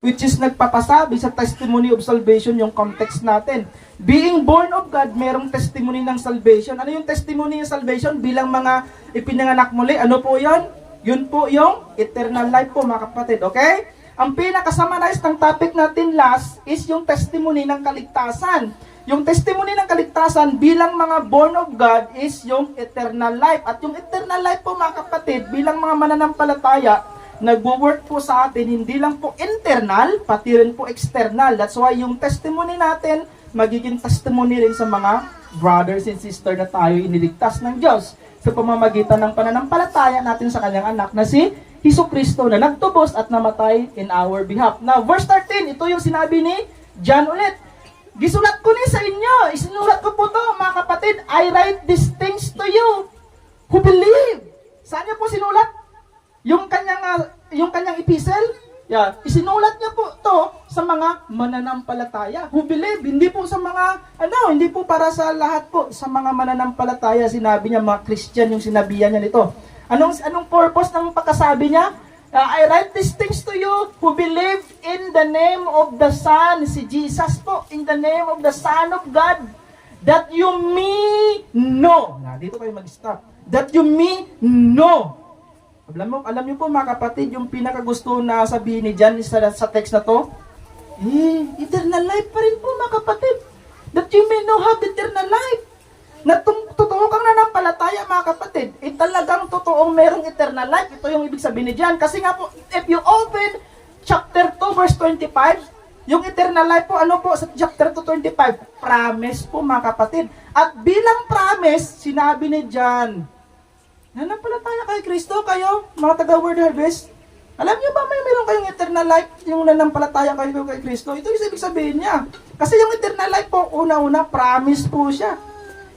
which is nagpapasabi sa testimony of salvation yung context natin. Being born of God, merong testimony ng salvation. Ano yung testimony ng salvation? Bilang mga ipinanganak muli, ano po yon? Yun po yung eternal life po mga kapatid, okay? Ang pinaka-summarize ng topic natin last is yung testimony ng kaligtasan. Yung testimony ng kaligtasan bilang mga born of God is yung eternal life. At yung eternal life po mga kapatid, bilang mga mananampalataya, nagwo-work po sa atin, hindi lang po internal, pati rin po external. That's why yung testimony natin, magiging testimony rin sa mga brothers and sisters na tayo iniligtas ng Diyos sa pamamagitan ng pananampalataya natin sa kanyang anak na si Jesucristo na nagtubos at namatay in our behalf. Now, verse 13, ito yung sinabi ni John ulit. Gisulat ko ni sa inyo, isinulat ko po to mga kapatid, I write these things to you who believe. Saan niya po sinulat? Yung kanyang epistle? Yeah, isinulat niya po to sa mga mananampalataya who believe. Hindi po sa mga, hindi po para sa lahat po. Sa mga mananampalataya, sinabi niya, mga Christian yung sinabihan niya nito. Anong purpose ng pagkasabi niya? I write these things to you who believe in the name of the Son, si Jesus po, in the name of the Son of God, that you may know. Dito kayo mag-stop. That you may know. Alam niyo po mga kapatid, yung pinakagusto na sabihin ni John sa text na to, eternal life pa rin po mga kapatid. That you may know have eternal life. Na totoo kang nanampalataya mga kapatid, talagang totoong merong eternal life. Ito yung ibig sabihin ni John. Kasi nga po, if you open chapter 2 verse 25, yung eternal life po, ano po sa chapter 2, 25? Promise po mga kapatid. At bilang promise, sinabi ni John, nanampalataya kay Kristo kayo, mga taga-Word Harvest. Alam niyo ba mayroon kayong eternal life yung nanampalataya kayo kay Kristo? Ito yung ibig sabihin niya. Kasi yung eternal life po, una-una, promise po siya.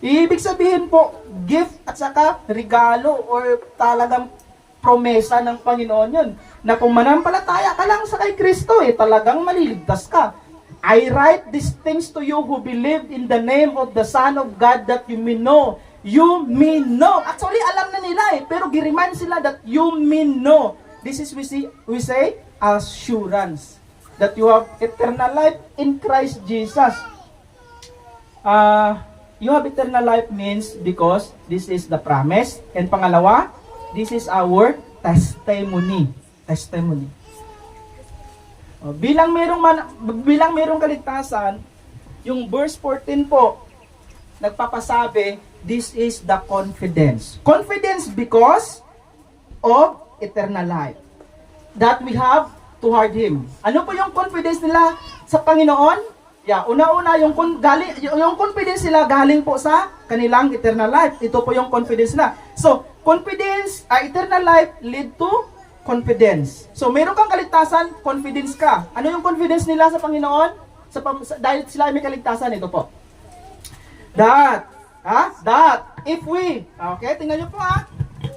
Ibig sabihin po, gift at saka regalo or talagang promesa ng Panginoon yun. Na kung manampalataya ka lang sa kay Kristo, talagang maliligtas ka. I write these things to you who believe in the name of the Son of God that you may know. You may know. Actually, alam na nila pero giriman sila that you may know. This is we say assurance that you have eternal life in Christ Jesus. You have eternal life means because this is the promise. And pangalawa, this is our testimony. Testimony. Bilang merong kaligtasan, yung verse 14 po, nagpapasabi, this is the confidence. Confidence because of eternal life that we have toward Him. Ano po yung confidence nila sa Panginoon? Una-una, yung confidence nila galing po sa kanilang eternal life. Ito po yung confidence na. So, confidence, eternal life lead to confidence. So, meron kang kaligtasan, confidence ka. Ano yung confidence nila sa Panginoon? Dahil sila ay may kaligtasan, ito po. That if we, okay, tingnan nyo po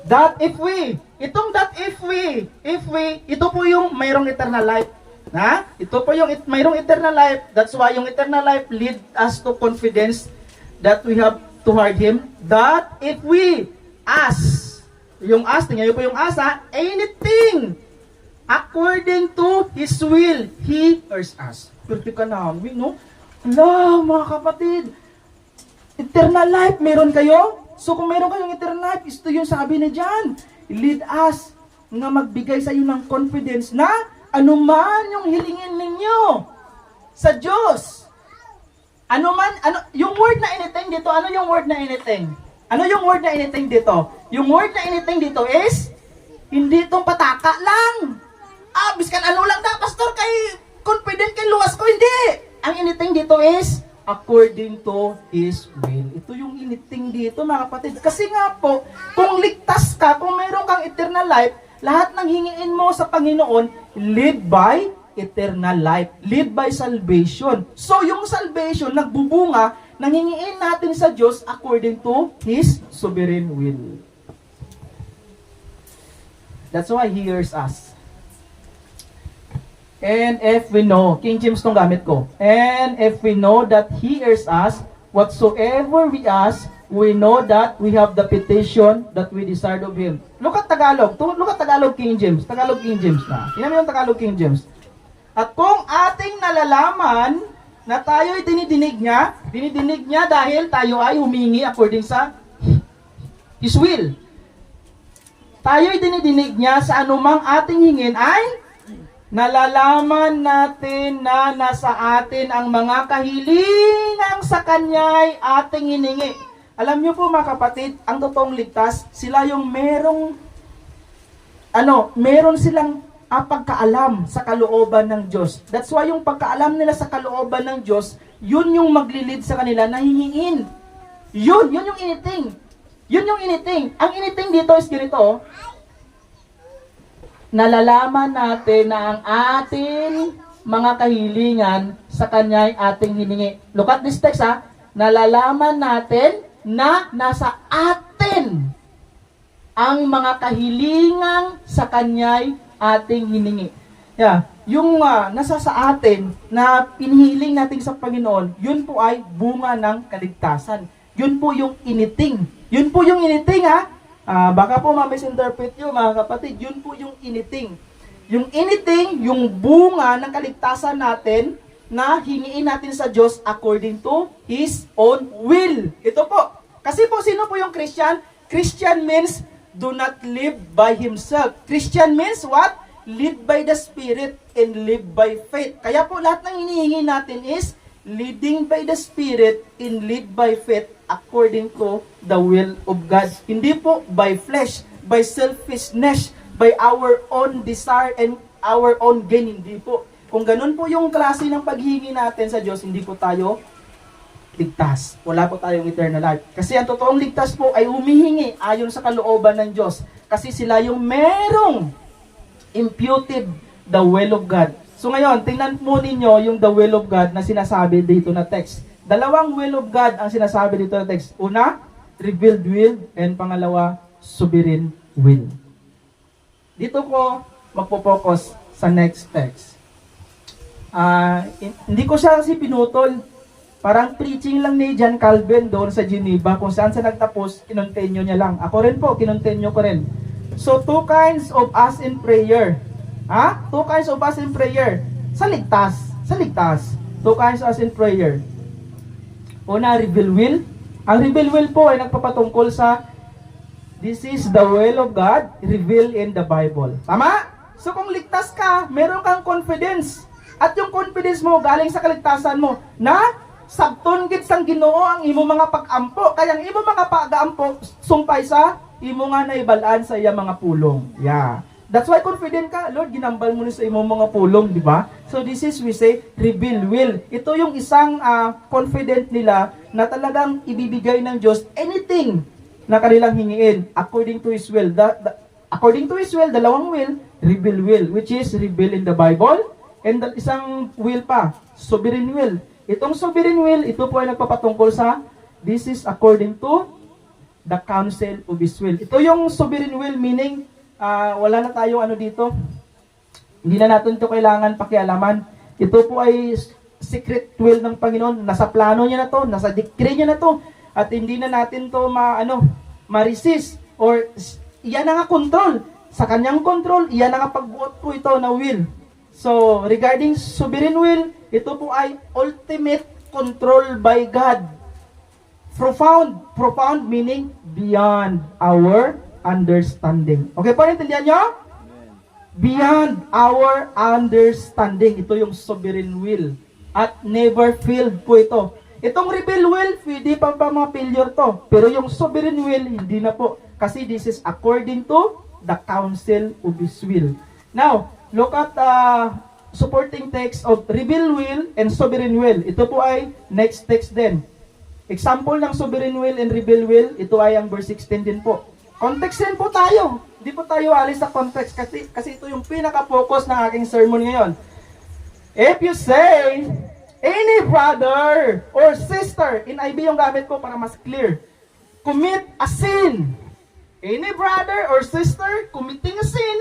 that if we, ito po yung mayroong eternal life. Ito po yung mayroong eternal life. That's why yung eternal life lead us to confidence that we have toward Him. That if we ask, yung ask, tingnan nyo po yung ask anything according to His will, He hears us. Perfect ka namin, no? Hello, mga kapatid. Eternal life, meron kayo? So kung meron kayong eternal life, ito yung sabi ni John. Lead us nga magbigay sa iyo ng confidence na anuman yung hilingin ninyo sa Diyos. Yung word na anything dito, ano yung word na anything? Ano yung word na anything dito? Yung word na anything dito is, hindi itong pataka lang. Biskan ano lang na, pastor, kay confident kay luwas ko, hindi. Ang anything dito is, according to His will. Ito yung anything dito mga kapatid. Kasi nga po, kung ligtas ka, kung meron kang eternal life, lahat ng hingiin mo sa Panginoon, lead by eternal life. Lead by salvation. So, yung salvation, nagbubunga, nangingiin natin sa Diyos according to His sovereign will. That's why He hears us. And if we know, King James tong gamit ko, and if we know that He hears us, whatsoever we ask, we know that we have the petition that we desired of Him. Look at Tagalog. Look at Tagalog King James. Tagalog King James na. Tingnan mo yung Tagalog King James. At kung ating nalalaman na tayo'y dinidinig niya dahil tayo ay humingi according sa His will. Tayo'y dinidinig niya sa anumang ating hingin ay nalalaman natin na nasa atin ang mga kahilingang sa Kanya'y ating hiningi. Alam niyo po mga kapatid, ang totoong ligtas, sila yung meron silang pagkaalam sa kalooban ng Diyos. That's why yung pagkaalam nila sa kalooban ng Diyos, yun yung maglilid sa kanila na hingin. Yun yung initing. Yun yung initing. Ang initing dito is ganito, nalalaman natin na ang ating mga kahilingan sa Kanya'y ating hiningi. Look at this text ha. Nalalaman natin na nasa atin ang mga kahilingang sa Kanya'y ating hiningi. Yeah. Yung nasa sa atin na pinihiling natin sa Panginoon, yun po ay bunga ng kaligtasan. Yun po yung initing. Yun po yung initing ha. Baka po ma-misinterpret nyo mga kapatid, yun po yung initing. Yung initing, yung bunga ng kaligtasan natin na hingiin natin sa Diyos according to His own will. Ito po. Kasi po, sino po yung Christian? Christian means do not live by himself. Christian means what? Live by the Spirit and live by faith. Kaya po lahat ng hinihingi natin is leading by the Spirit and lead by faith according to the will of God. Hindi po by flesh, by selfishness, by our own desire and our own gain. Hindi po. Kung ganun po yung klase ng paghihingi natin sa Diyos, hindi po tayo ligtas. Wala po tayong eternal life. Kasi ang totoong ligtas po ay humihingi ayon sa kalooban ng Diyos. Kasi sila yung merong imputed the will of God. So ngayon, tingnan po ninyo yung the will of God na sinasabi dito na text. Dalawang will of God ang sinasabi dito na text. Una, revealed will, and pangalawa, sovereign will. Dito ko magpo-focus sa next text. Hindi ko siya kasi pinutol. Parang preaching lang ni John Calvin doon sa Geneva, kung saan sa nagtapos, kinontinue niya lang. Ako rin po, kinontinue ko rin. So, two kinds of us in prayer. Two kinds of us in prayer. Sa ligtas. Two kinds of us in prayer. Una, reveal will. Ang reveal will po ay nagpapatungkol sa this is the will of God revealed in the Bible. Tama? So, kung ligtas ka, meron kang confidence. At yung confidence mo galing sa kaligtasan mo na sabton gid sang Ginoo ang imo mga pag-ampo. Kaya ang imo mga pag-ampo sumpay sa imo nga naibalaan sa iya mga pulong. Yeah. That's why confident ka, Lord, ginambal mo ni sa imo mga pulong, di ba? So this is we say reveal will. Ito yung isang confident nila na talagang ibibigay ng Diyos anything na kanilang hingiin according to His will. According to His will, dalawang will, reveal will, which is revealed in the Bible, and isang will pa, sovereign will. Itong sovereign will, ito po ay nagpapatungkol sa this is according to the counsel of His will. Ito yung sovereign will, meaning wala na tayong dito. Hindi na natin ito kailangan pakialaman. Ito po ay secret will ng Panginoon. Nasa plano niya na to, nasa decree niya na to. At hindi na natin to ma-resist or iyan na nga control. Sa kanyang control, iyan na nga pagbuot po ito na will. So, regarding sovereign will, ito po ay ultimate control by God. Profound meaning beyond our understanding. Okay po, naintindihan nyo? Beyond our understanding. Ito yung sovereign will. At never failed po ito. Itong rebel will, pwede pa mga failure to. Pero yung sovereign will, hindi na po. Kasi this is according to the counsel of His will. Now, look at supporting text of rebel will and sovereign will. Ito po ay next text din. Example ng sovereign will and rebel will, ito ay ang verse 16 din po. Context din po tayo. Hindi po tayo alis sa context kasi ito yung pinaka-focus ng aking sermon ngayon. If you say, any brother or sister, in IB yung gamit ko para mas clear, commit a sin. Any brother or sister committing a sin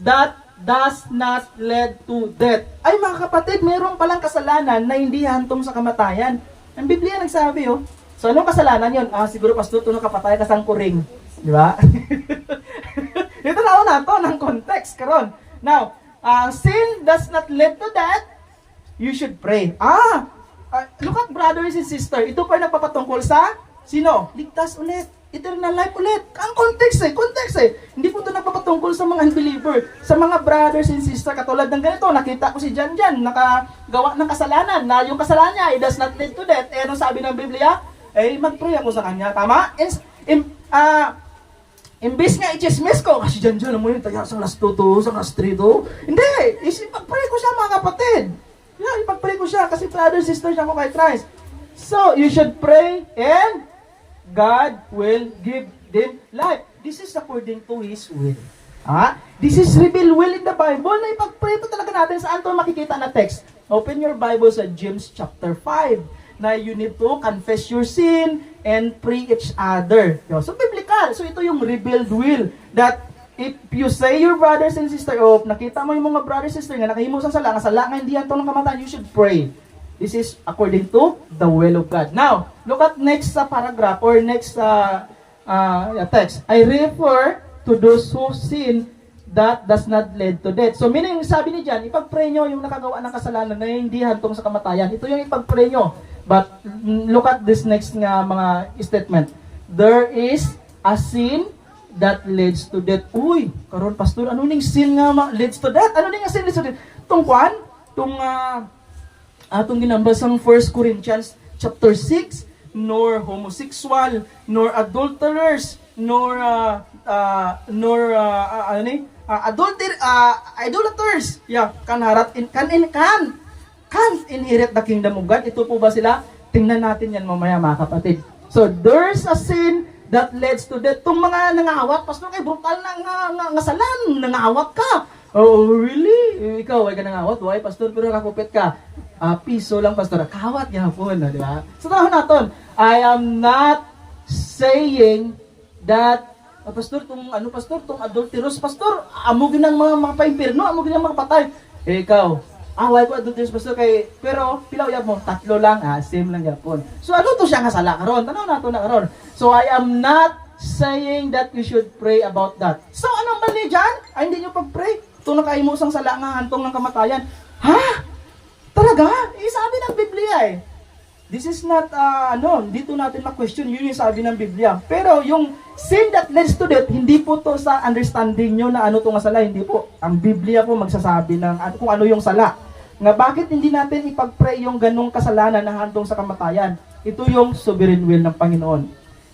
that does not lead to death. Ay mga kapatid, mayroon palang kasalanan na hindi hantong sa kamatayan. Ang Biblia nagsabi, oh. So anong kasalanan yun? Siguro pastor, ito kapatay ka sang kuring. Di ba? Ito na to ng context karon. Now, Sin does not lead to death, you should pray. Look at brothers and sisters. Ito pa nagpapatungkol sa sino? Ligtas ulit. Eternal life ulit. Ang context eh. Hindi po ito nagpapatungkol sa mga unbeliever. Sa mga brothers and sisters, katulad ng ganito, nakita ko si Jan nakagawa ng kasalanan, na yung kasalanan niya, it does not lead to death. Eh, anong sabi ng Biblia? Mag-pray ako sa kanya. Tama? Imbis nga i-chismis ko, kasi Jan, alam mo yun, tayo sa last 2 to, sa last 3 to. Hindi! Ipag-pray ko siya, mga kapatid. Yeah, ipag-pray ko siya, kasi brother, sister siya ko kay Christ. So, you should pray and God will give them life. This is according to His will. This is revealed will in the Bible na ipag-pray po talaga natin. Saan ito makikita na text? Open your Bible sa James chapter 5 na you need to confess your sin and pray each other. So, biblical. So, ito yung revealed will that if you say your brothers and sisters, nakita mo yung mga brothers and sisters nga nakahimo sa sala, nga hindi yan ito ng kamatayan, you should pray. This is according to the will of God. Now, look at next paragraph or next text. I refer to those who sin that does not lead to death. So, meaning, sabi ni John, ipag-pray nyo yung nakagawa ng kasalanan na hindi hantong sa kamatayan. Ito yung ipag-pray nyo. But, look at this next nga mga statement. There is a sin that leads to death. Uy, karon pastor, ano ning sin nga leads to death? Ano ning sin leads to death? Tungkwan? Atong ginambasang 1 Corinthians chapter 6, nor homosexual, nor adulterers, nor idolaters, can't inherit the kingdom of God. Ito po ba sila? Tingnan natin yan mamaya, mga kapatid. So, there's a sin that leads to death. Itong mga nangawat, pastor, kay brutal na salan, nangawat ka. Oh, really? Ikaw, ay ka nangawat? Why, pastor, pero nakupit ka. Piso lang, pastor. Kawat niya po, di ba? So, taho natin, I am not saying that, pastor, itong adulterous, pastor, amugin ng mga paimpirno, amugin ng mga patay. Ikaw, why ko adulterous, pastor, pero, pilaw yan mo, 3 lang, same lang yan po. So, ano to siya nga sala karon? Tanaw na to na karon. So, I am not saying that you should pray about that. So, anong mali dyan? Hindi nyo pag-pray. Ito nakaimusang sala nga, hantong ng kamatayan. Talaga? Sabi ng Biblia eh. This is not, dito natin ma-question, yun yung sabi ng Biblia. Pero yung sin that leads to death, hindi po to sa understanding nyo na ano itong sala, hindi po. Ang Biblia po magsasabi ng kung ano yung sala. Nga bakit hindi natin ipag-pray yung ganong kasalanan na hantong sa kamatayan? Ito yung sovereign will ng Panginoon.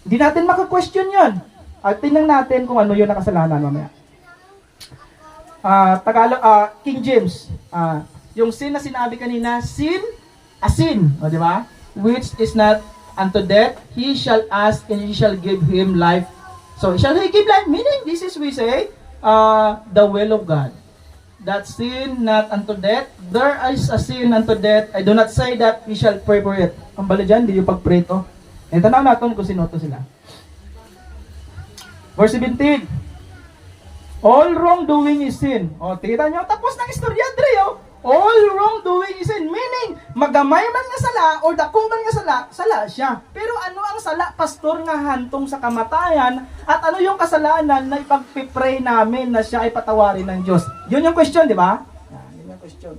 Hindi natin maka-question yun. At tingnan natin kung ano yung nakasalanan mamaya. King James, yung sin na sinabi kanina, a sin, di ba? Which is not unto death, he shall ask and he shall give him life. So, shall he give life? Meaning, this is we say, the will of God. That sin not unto death, there is a sin unto death. I do not say that we shall pray for it. Ang bala dyan, di yung pag-pray to. E tanaw natin kung sino to sila. Verse 17. All wrongdoing is sin. Tingnan nyo, tapos ng istorya, Dre, all wrongdoing is sin. Meaning, magamay man nga sala, o dako man nga sala siya. Pero ano ang sala, pastor, nga hantong sa kamatayan, at ano yung kasalanan na ipagpipray namin na siya ay patawarin ng Diyos? Yun yung question, di ba? Yun yung question.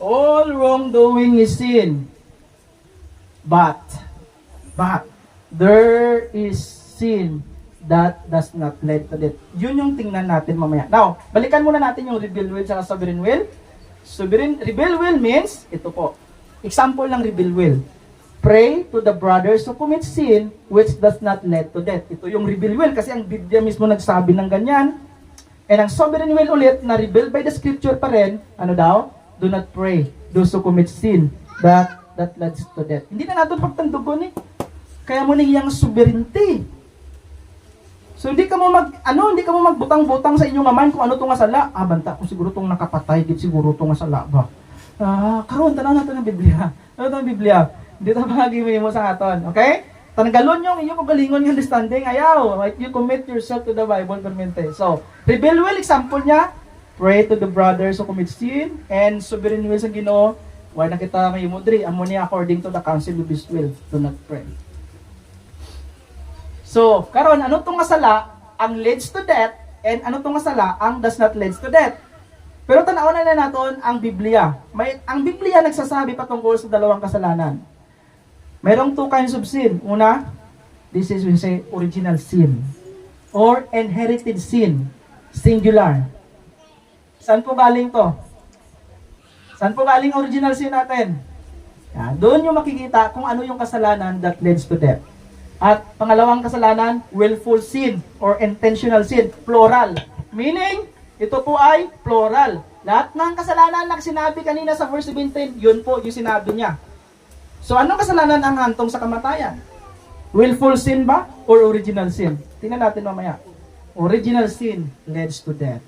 All wrongdoing is sin. But, there is sin that does not lead to death. Yun yung tingnan natin mamaya. Now, balikan muna natin yung revealed will sa sovereign will. Revealed will means, ito po, example ng revealed will. Pray to the brothers who commit sin which does not lead to death. Ito yung revealed will kasi ang Biblia mismo nagsabi ng ganyan. And ang sovereign will ulit na revealed by the scripture pa rin, ano daw? Do not pray those who commit sin that leads to death. Hindi na natin pagtandugon eh. Kaya mo niyang sovereignty. So hindi ka mo magbutang-butang sa inyong mind kung ano tong sala. Banta kung siguro tong nakapatay, siguro tong sala ba. Karon tanaw nato ng Biblia. Ano tong Biblia? Dito bahagi mo sa aton, okay? Tanggalon yung inyong kagalingon yung understanding. Ayaw, you commit yourself to the Bible permente. So, revealed will example niya, pray to the brothers who commit sin, and sovereign will sa Ginoo, why nakita may mudri, amo niya according to the counsel of His will, do not pray. So, karon ano tong sala ang leads to death and ano tong sala ang does not leads to death? Pero tanawan na natin ang Biblia. Ang Biblia nagsasabi patungkol sa dalawang kasalanan. Mayroong two kinds of sin. Una, this is we say original sin or inherited sin. Singular. Saan po galing to? Saan po galing original sin natin? Yan. Doon yung makikita kung ano yung kasalanan that leads to death. At pangalawang kasalanan, willful sin or intentional sin, plural. Meaning, ito po ay plural. Lahat ng kasalanan na sinabi kanina sa verse 17, yun po yung sinabi niya. So, anong kasalanan ang hantong sa kamatayan? Willful sin ba or original sin? Tingnan natin mamaya. Original sin leads to death.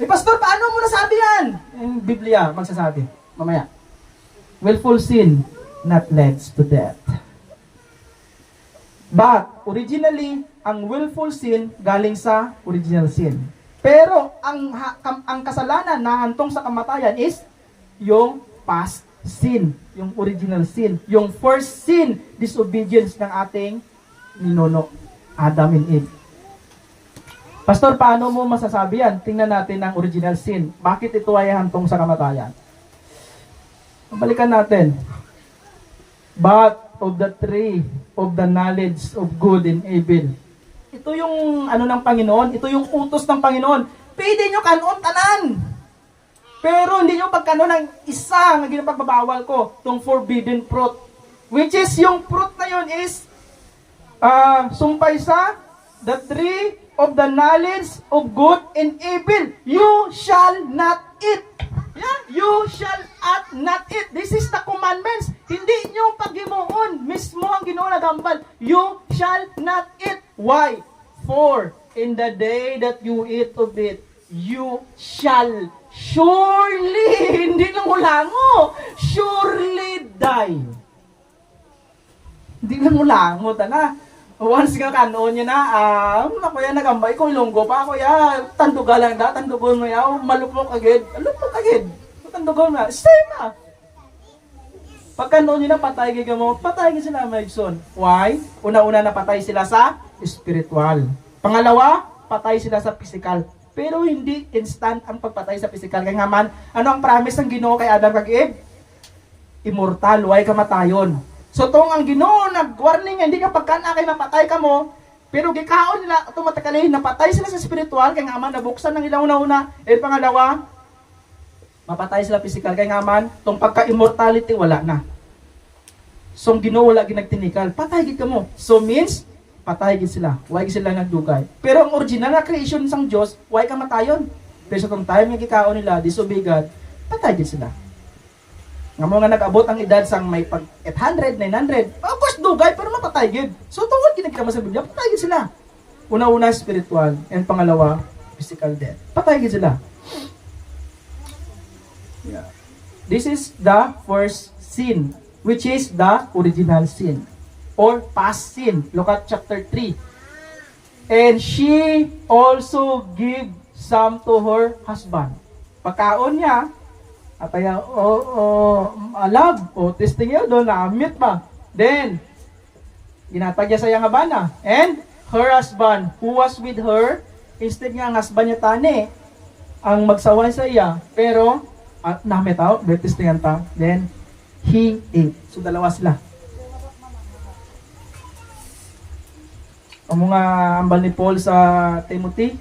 Pastor, paano mo nasabi yan? Yung Biblia magsasabi. Mamaya. Willful sin not leads to death. But, originally, ang willful sin galing sa original sin. Pero, ang kasalanan na hantong sa kamatayan is yung past sin, yung original sin, yung first sin, disobedience ng ating ninuno, Adam and Eve. Pastor, paano mo masasabi yan? Tingnan natin ang original sin. Bakit ito ay hantong sa kamatayan? Balikan natin. But of the tree of the knowledge of good and evil. Ito yung ano ng Panginoon, ito yung utos ng Panginoon. Pwede nyo kanon tanan. Pero hindi nyo pagkanon ng isa na ginapagbabawal ko, itong forbidden fruit. Which is yung fruit na yun is sumpay sa the tree of the knowledge of good and evil. You shall not eat. Yeah? You shall not eat. This is the commandments. Hindi nyo paghimuon. Mismo ang Ginoo nagambal. You shall not eat. Why? For in the day that you eat of it, you shall surely, hindi lang ulango, surely die. Hindi lang ulango, tana. Once nga kanon niya na, kuya nagambay ko, ilonggo pa, kuya, tanduga lang da, tandugon mo ya, malupok agad, tandugon mo, stay na. Pagka noon niya na patay ka mo, patay ka sila, Maigson. Why? Una-una na patay sila sa spiritual. Pangalawa, patay sila sa physical. Pero hindi instant ang pagpatay sa physical. Kaya nga man, ano ang promise ng Ginoo kay Adam kag Eve? Immortal, why kamatayon. So tong ang Ginoo nag-warning, hindi ka pagkana kay mapatay ka mo, pero gikaon nila automatically napatay sila sa spiritual kay nga man nabuksan ng ilang una-una. Pangalawa, mapatay sila physical kay nga man tong pagka-immortality wala na. So ang Ginoo wala ginagtinikal, patay gid ka mo. So means patay gid sila. Why gid sila nagdugay? Pero ang original na creation sang Dios, why ka matayon? Pero sa tong time nga gikaon nila disobey God, patay gid sila. Nga mo nga nag-abot ang edad sang may pag 800, 900. Of course, dugay, pero mapatay gid. So, tungkol ginagkama sa Biblia, patay gid sila. Una-una, spiritual. And pangalawa, physical death. Patay gid sila. Yeah. This is the first sin, which is the original sin. Or past sin. Look at chapter 3. And she also gave some to her husband. Pagkaon niya, at kaya, love, testing yun doon, na-meet ba? Then, ginatagya sa iyang habana. And, her husband, who was with her, instead nga ang husband niya tani, ang magsaway sa iya. Pero, na-meet out, testingan ta. Then, he ate. So, dalawa sila. Ang mga ambal ni Paul sa Timothy,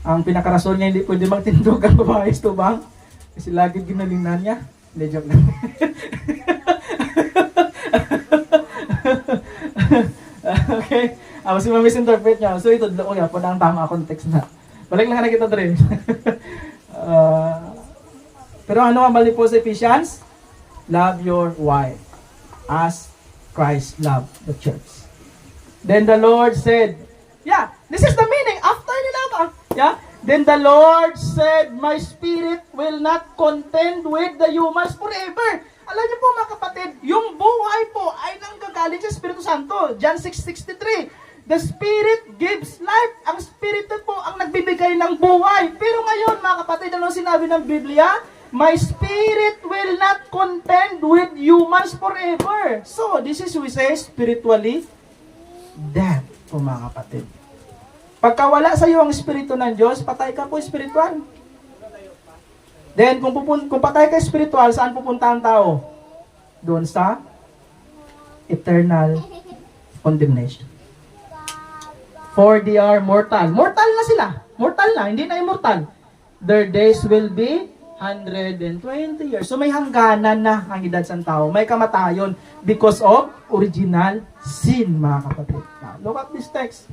ang pinakarason niya hindi pwede magtindog ang babae ito bang? Kasi lagi ginalinan niya. Hindi, joke lang. Okay. Kasi ma-misinterpret niya. So, ito, po na ang tama context na. Balik lang na kita, Dre. Pero ano ang mali po sa Ephesians? Love your wife as Christ loved the church. Then the Lord said, yeah, this is the meaning. After nila, yeah, then the Lord said, my spirit will not contend with the humans forever. Alam niyo po mga kapatid, yung buhay po ay nanggagaling sa Espiritu Santo. John 6:63. The Spirit gives life. Ang Espiritu po ang nagbibigay ng buhay. Pero ngayon mga kapatid, ano sinabi ng Biblia? My spirit will not contend with humans forever. So, this is we say spiritually dead po mga kapatid. Pagka wala sa iyo ang Espiritu ng Diyos, patay ka po spiritual. Then, kung patay ka spiritual, saan pupunta ang tao? Doon sa eternal condemnation. For they are mortal. Mortal na sila. Mortal na, hindi na immortal. Their days will be 120 years. So may hangganan na ang edad ng tao. May kamatayon because of original sin, mga kapatid. Now, look at this text.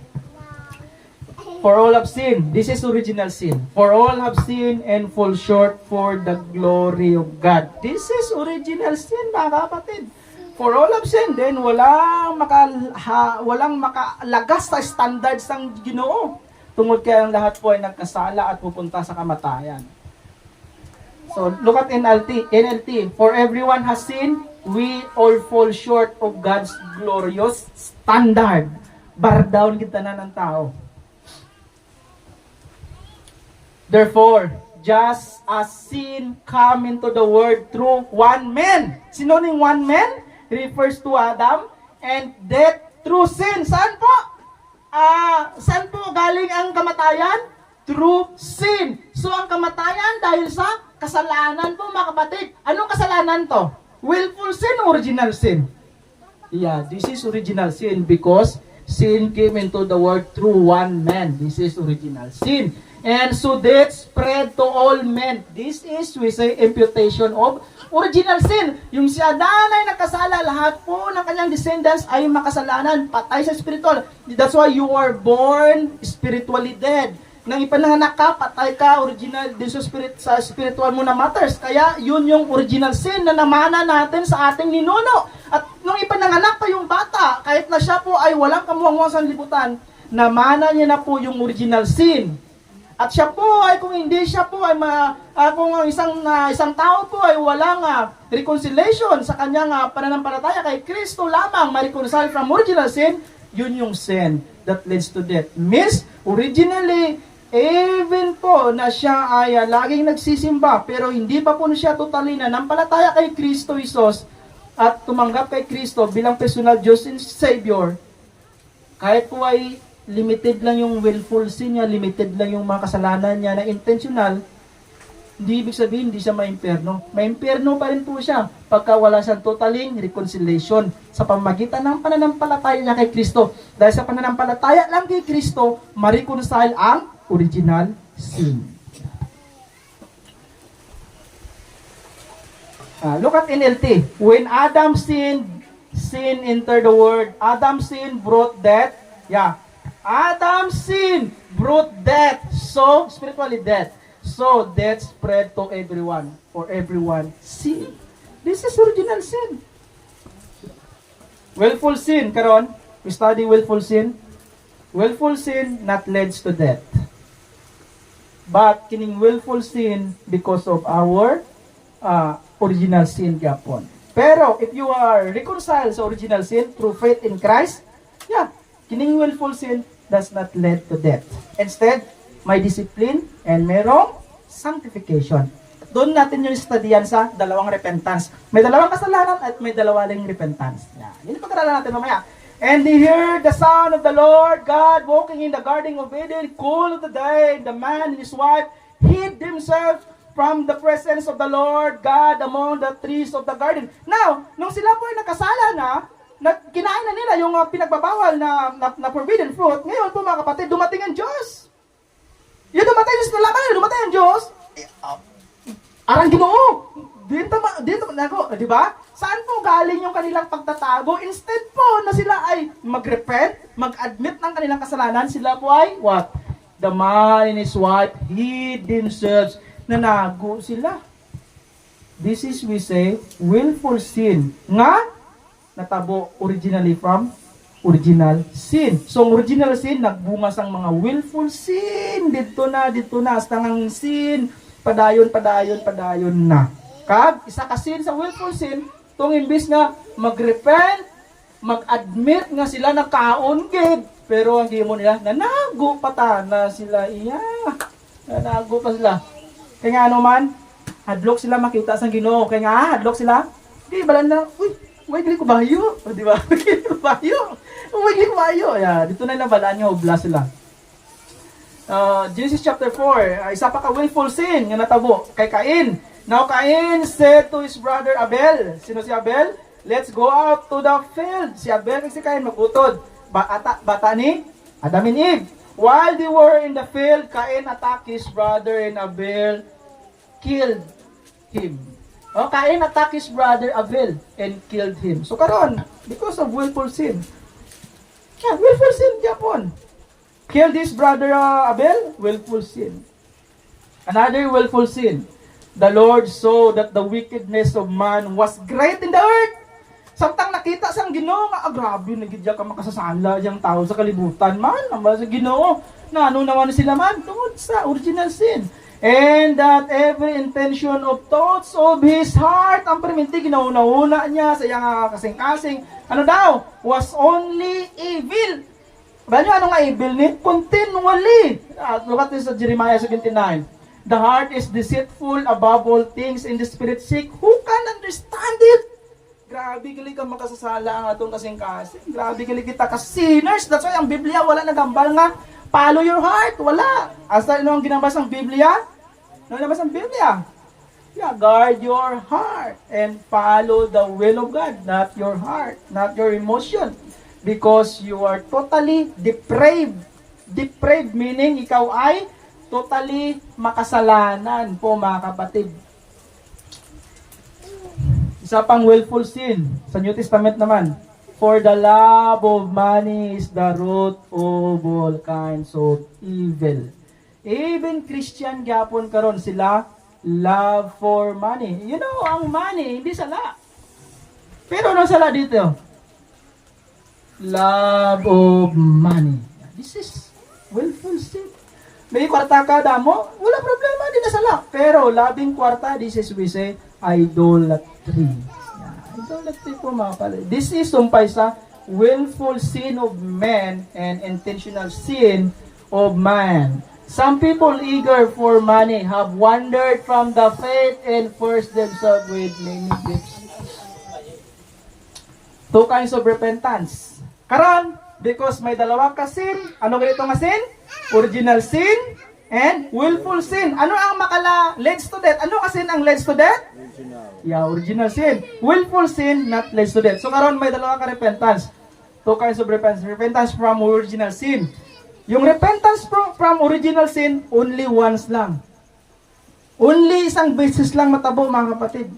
For all have sinned. This is original sin. For all have sinned and fall short for the glory of God. This is original sin, mga kapatid. For all have sinned, then walang makalagas sa standards ng Ginoo. Tungod kaya ang lahat po ay nagkasala at pupunta sa kamatayan. So, look at NLT. For everyone has sinned, we all fall short of God's glorious standard. Bar down kita na ng tao. Therefore, just as sin come into the world through one man. Sino ning one man? Refers to Adam. And death through sin. Saan po? Saan po galing ang kamatayan? Through sin. So, ang kamatayan dahil sa kasalanan po, mga kapatid. Anong kasalanan to? Willful sin, original sin? Yeah, this is original sin because sin came into the world through one man. This is original sin. And so death spread to all men. This is, we say, imputation of original sin. Yung si Adan ay nakasala, lahat po ng kanyang descendants ay makasalanan, patay sa spiritual. That's why you are born spiritually dead. Nang ipananganak ka, patay ka, original din sa spiritual mo na matters. Kaya yun yung original sin na namana natin sa ating ninuno. At nung ipananganak pa yung bata, kahit na siya po ay walang kamuhang sa libutan, namana niya na po yung original sin. At siya po ay kung hindi siya po ay kung ang isang tao po ay walang reconciliation sa kanyang pananampalataya kay Kristo lamang ma-reconcile from original sin, yun yung sin that leads to death. Means, originally, even po na siya ay laging nagsisimba pero hindi pa po siya totally nanampalataya kay Kristo Jesus at tumanggap kay Kristo bilang personal Diyos and Savior, kahit po ay limited lang yung willful sin niya, limited lang yung mga kasalanan niya na intentional, hindi ibig sabihin hindi siya maimpyerno. Maimpyerno pa rin po siya pagka wala siyang totaling reconciliation sa pamagitan ng pananampalataya niya kay Kristo. Dahil sa pananampalataya lang kay Kristo, ma-reconcile ang original sin. Look at NLT. When Adam sinned, sin entered the world. Adam sin brought death. Adam sin brought death. So, spiritually death. So, death spread to everyone. For everyone sin. This is original sin. Willful sin. Karon, we study willful sin. Willful sin not leads to death. But, kining willful sin because of our original sin gapon. Pero, if you are reconciled sa original sin through faith in Christ, kining willful sin does not lead to death. Instead, may discipline and merong sanctification. Doon natin yung studyan sa dalawang repentance. May dalawang kasalanan at may dalawaling repentance. Yun yung pag-aralan natin mamaya. And he heard the sound of the Lord God walking in the garden of Eden, cool of the day. The man and his wife hid themselves from the presence of the Lord God among the trees of the garden. Now, nung sila po ay nakasala kinain na nila yung pinagbabawal na forbidden fruit. Ngayon po mga kapatid, dumating ang Diyos. Yung dumating ang Diyos, nalaman nila, dumating ang Diyos. Arang Ginoo. Dito nako, di ba? Saan po galing yung kanilang pagtatago? Instead po na sila ay mag-repent, mag-admit ng kanilang kasalanan, sila po ay, what? The man and his wife hid themselves. Nanago sila. This is, we say, willful sin. Nga, natabo originally from original sin. So, original sin, nagbungas ang mga willful sin. Dito na, hasta ng sin. Padayon na. Kag, isa ka sin sa willful sin, itong imbis nga mag-repent, mag-admit nga sila nakaon gid. Pero ang gimo nila, nanago pa na sila iya. Nanago pa sila. Kaya nga ano man, hadlok sila makita sa Ginoo. Kaya nga, hadlok sila. Di, balan na, Uy, gili ko bayo. O, di ba? Gili ko bayo. Dito na nabalaan nyo, obla sila. Genesis chapter 4, isa pa ka willful sin nga natabo kay Cain. Now Cain said to his brother Abel, sino si Abel? Let's go out to the field. Si Abel si Cain magutod. Bata ni Adam and Eve. While they were in the field, Cain attacked his brother and Abel killed him. Cain attacked his brother Abel and killed him. So karon, because of willful sin. Willful sin Japon. Killed his brother Abel, willful sin. Another willful sin. The Lord saw that the wickedness of man was great in the earth. Samtang nakita sang Ginoo nga grabe nagidya ka makasasala yang tao sa kalibutan man, sa Ginoo. Na ano naman sila man tungod sa original sin. And that every intention of thoughts of his heart, ang perminti ginauna-una niya sa iyang kasing-kasing, ano daw, was only evil. Banyo ano nga evil ni? Continually. Look at this sa Jeremiah 79. The heart is deceitful above all things and the spirit sick. Who can understand it? Grabe gali ka makasasala ang atong kasing-kasing. Grabe gali kita ka sinners. That's why ang Biblia wala nagambal nga follow your heart. Wala. Asa ano ang ginambas ng Biblia? Ano ginambas ng Biblia? Yeah, guard your heart and follow the will of God, not your heart, not your emotion. Because you are totally depraved. Depraved meaning ikaw ay totally makasalanan po mga kapatid. Isa pang willful sin sa New Testament naman. For the love of money is the root of all kinds of evil. Even Christian gyapon karon sila love for money. You know, ang money hindi sala. Pero ano sala dito? Love of money. This is willful sin. May kwarta ka damo, wala problema, di na sala. Pero labing kwarta, this is we say idolatry. Idolatry po mga pala. This is sumpay sa willful sin of man and intentional sin of man. Some people eager for money have wandered from the faith and forced themselves with many gifts. Two kinds of repentance. Karon, because may dalawa ka sin, ano ganito nga sin? Original sin and willful sin. Ano ang makala leads to death? Ano kasi ang leads to death? Original sin. Willful sin not leads to death. So karon may dalawa ka repentance. Two kinds of repentance. Repentance from original sin. Yung repentance from original sin, only once lang. Only isang beses lang matabo mga kapatid.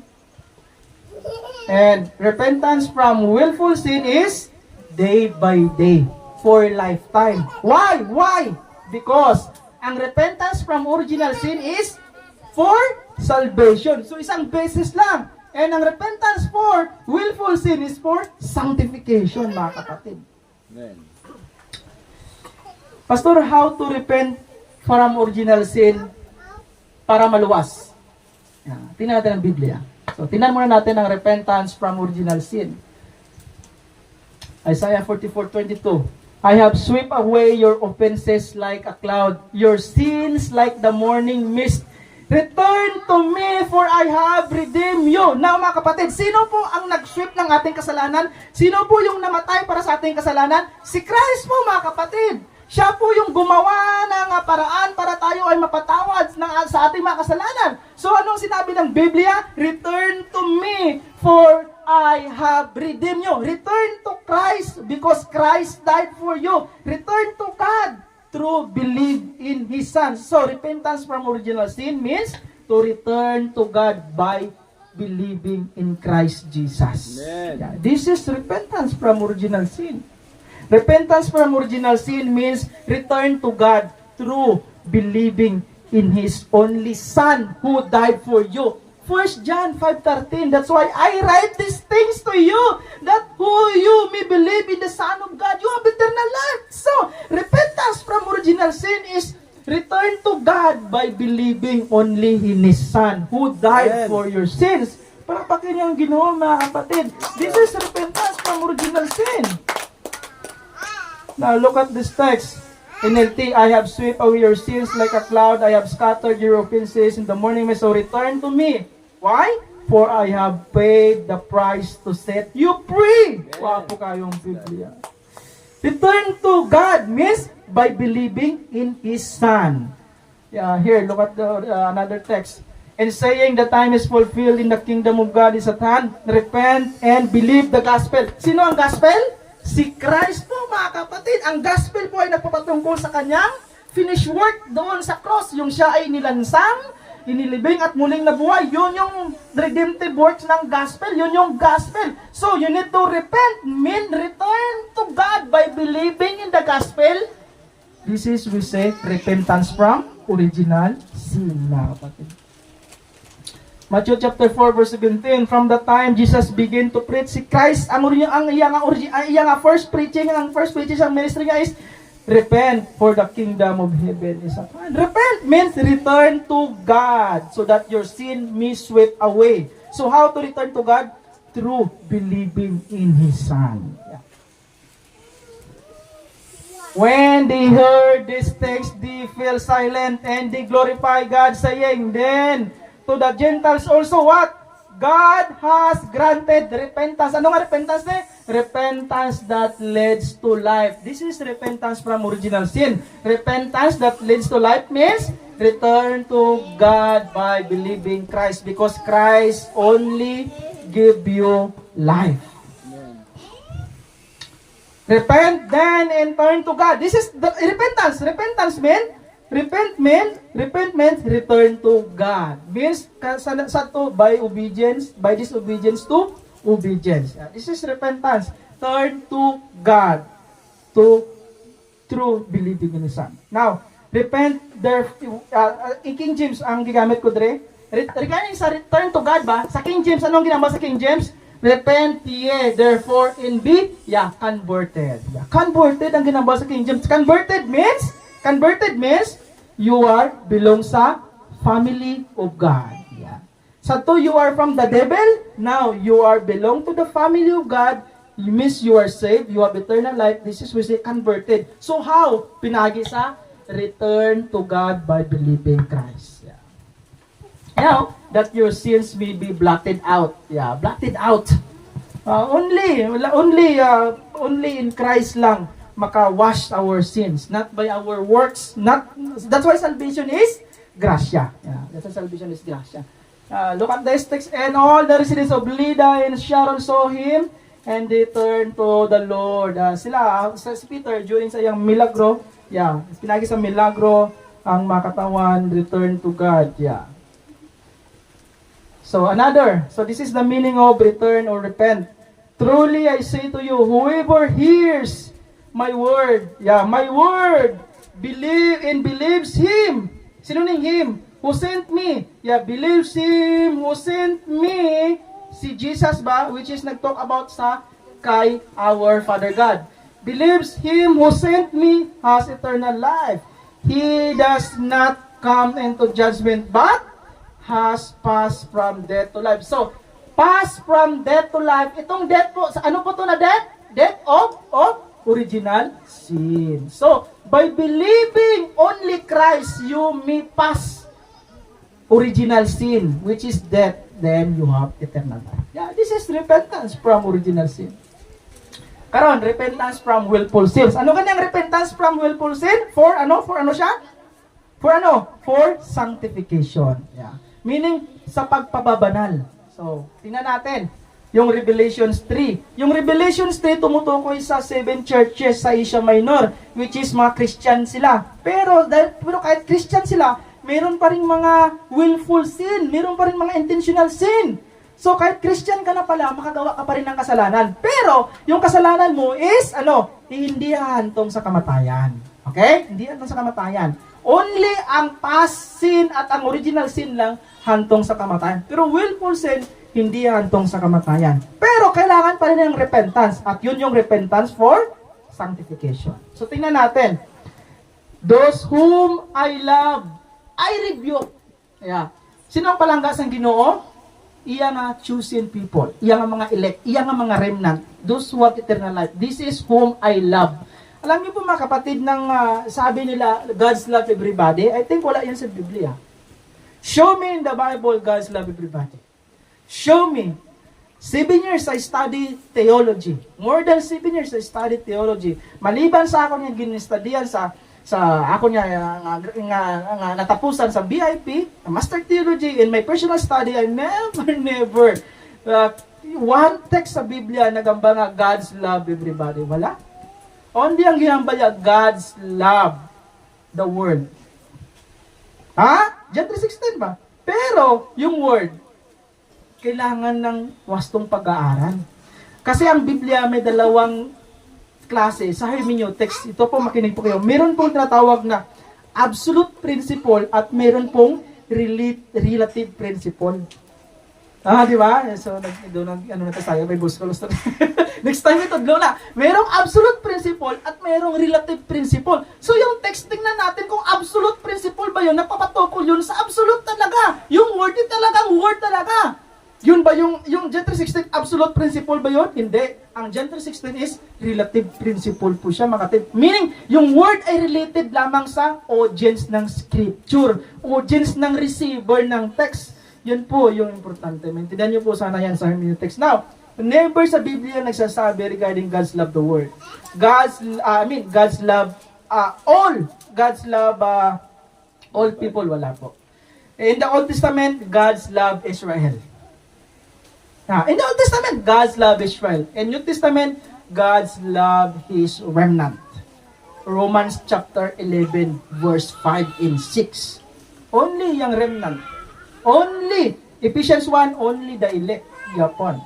And repentance from willful sin is day by day, for lifetime. Why? Why? Because ang repentance from original sin is for salvation. So isang beses lang. And ang repentance for willful sin is for sanctification, mga kapatid. Amen. Pastor, how to repent from original sin para maluwas? Tingnan natin ang Biblia. So, tingnan muna natin ang repentance from original sin. Isaiah 44:22. I have swept away your offenses like a cloud, your sins like the morning mist. Return to me, for I have redeemed you. Now mga kapatid, sino po ang nag-sweep ng ating kasalanan? Sino po yung namatay para sa ating kasalanan? Si Christ po mga kapatid. Siya po yung gumawa ng paraan para tayo ay mapatawad sa ating mga kasalanan. So anong sinabi ng Biblia? Return to me, for I have redeemed you. Return to Christ because Christ died for you. Return to God through believe in His Son. So repentance from original sin means to return to God by believing in Christ Jesus. Yeah, this is repentance from original sin. Repentance from original sin means return to God through believing in His only Son who died for you. 1 John 5:13, that's why I write these things to you, that who you may believe in the Son of God, you have eternal life. So, repentance from original sin is return to God by believing only in His Son who died for your sins. Palakpakin niyo ang Ginoo mga kapatid. This is repentance from original sin. Now look at this text. NLT, I have swept away your sins like a cloud. I have scattered your offenses in the morning. So return to me. Why? For I have paid the price to set you free. Wapo kayong Biblia. Return to God means by believing in His Son. Yeah, here, look at another text. And saying the time is fulfilled in the kingdom of God is at hand, repent and believe the gospel. Sino ang gospel? Si Christ po, mga kapatid. Ang gospel po ay nagpapatungkol sa kanyang finished work doon sa cross. Yung siya ay nilansang, inilibing at muling nabuhay. Yun yung redemptive works ng gospel. Yun yung gospel. So, you need to repent, mean return to God by believing in the gospel. This is, we say, repentance from original sin, mga kapatid. Matthew chapter 4 verse 17, from the time Jesus began to preach, si Christ, ang iyang first preaching sa ministry niya is, repent, for the kingdom of heaven is at hand. Repent means return to God, so that your sin may swept away. So how to return to God? Through believing in His Son. Yeah. When they heard these things, they fell silent and they glorify God, saying, then to the Gentiles also what? God has granted repentance. Ano nga repentance na? Repentance that leads to life. This is repentance from original sin. Repentance that leads to life means return to God by believing Christ, because Christ only give you life. Repent then and turn to God. This is the repentance. Repentance means return to God. Means by obedience, by disobedience to obedience. This is repentance. Turn to God through believing in His Son. Now, repent there in King James ang gigamit ko dire. Regarding sa return to God ba? Sa King James, anong ginamba sa King James? Repent ye, therefore, and be converted. Converted ang ginamba sa King James. Converted means you are belong sa family of God. So to you are from the devil, now you are belong to the family of God. You means you are saved, you have eternal life. This is we say converted. So how? Pinagi sa return to God by believing Christ. Now, that your sins may be blotted out. Blotted out. Only in Christ lang maka-wash our sins, not by our works. That's why salvation is gracia. That's why salvation is gracia. Look at this text. And all the residents of Lydda and Sharon saw him, and they turned to the Lord. Si Peter, during sa iyang milagro, pinagi sa milagro, ang makatawan, return to God. So this is the meaning of return or repent. Truly I say to you, whoever hears my word, believes Him. Sino ning Him? Who sent me? Believes Him who sent me. Si Jesus ba? Which is nag-talk about sa kay our Father God. Believes Him who sent me has eternal life. He does not come into judgment, but has passed from death to life. So, pass from death to life. Itong death po, ano po ito na death? Death of original sin. So, by believing only Christ, you may pass original sin, which is death, then you have eternal life. This is repentance from original sin. Karon, repentance from willful sins. Ano kanyang repentance from willful sin? For ano siya? For sanctification. Meaning, sa pagpababanal. So, tingnan natin, yung Revelations 3. Yung Revelations 3 tumutukoy sa 7 churches sa Asia Minor, which is mga Christian sila. Pero kahit Christian sila, meron pa rin mga willful sin, meron pa rin mga intentional sin. So, kahit Christian ka na pala, makagawa ka pa rin ng kasalanan. Pero, yung kasalanan mo is, hindi hantong sa kamatayan. Okay? Hindi hantong sa kamatayan. Only ang past sin at ang original sin lang hantong sa kamatayan. Pero willful sin, hindi hantong sa kamatayan. Pero kailangan pa rin ng repentance. At yun yung repentance for sanctification. So tingnan natin. Those whom I love, I rebuke. Sino ang palangga sa Ginoo? Iya nga chosen people. Iya nga mga elect. Iya nga mga remnant. Those who have eternal life. This is whom I love. Alam niyo po mga kapatid, sabi nila, God's love everybody. I think wala yan sa Biblia. Show me in the Bible, God's love everybody. Show me. 7 years I study theology. More than 7 years I study theology. Maliban sa ako niya ginistudian sa ako niya nga natapusan sa BIP, Master Theology, in my personal study, I never one text sa Biblia nagamba nga God's love everybody. Wala. Only ang ginamba niya, God's love the world. Ha? John 3:16 ba? Pero, yung word, kailangan ng wastong pag-aaral. Kasi ang Biblia may dalawang klase sa hermeneutics. Ito po, makinig po kayo. Meron pong tinatawag na absolute principle at meron pong relative principle. Di ba? So, ano na tayo, may buskolos na. Next time ito, na. Merong absolute principle at merong relative principle. So, yung text, tingnan natin kung absolute principle ba yun, napapatukol yun sa absolute talaga. Yung word, yun talagang word talaga. Yun ba yung John 3:16 absolute principle ba yun? Hindi. Ang John 3:16 is relative principle po siya, mga kapatid. Meaning, yung word ay related lamang sa audience ng scripture, audience ng receiver ng text. Yun po yung importante. Maintindihan niyo po sana yan sa hermeneutics. Now, never sa Biblia nagsasabi regarding God's love the world. God's love all people, wala po. In the Old Testament, God's love Israel. In the Old Testament, God's love Israel. In New Testament, God's love His remnant. Romans chapter 11, verse 5 and 6. Only yung remnant. Only. Ephesians 1, only the elect. Yapon.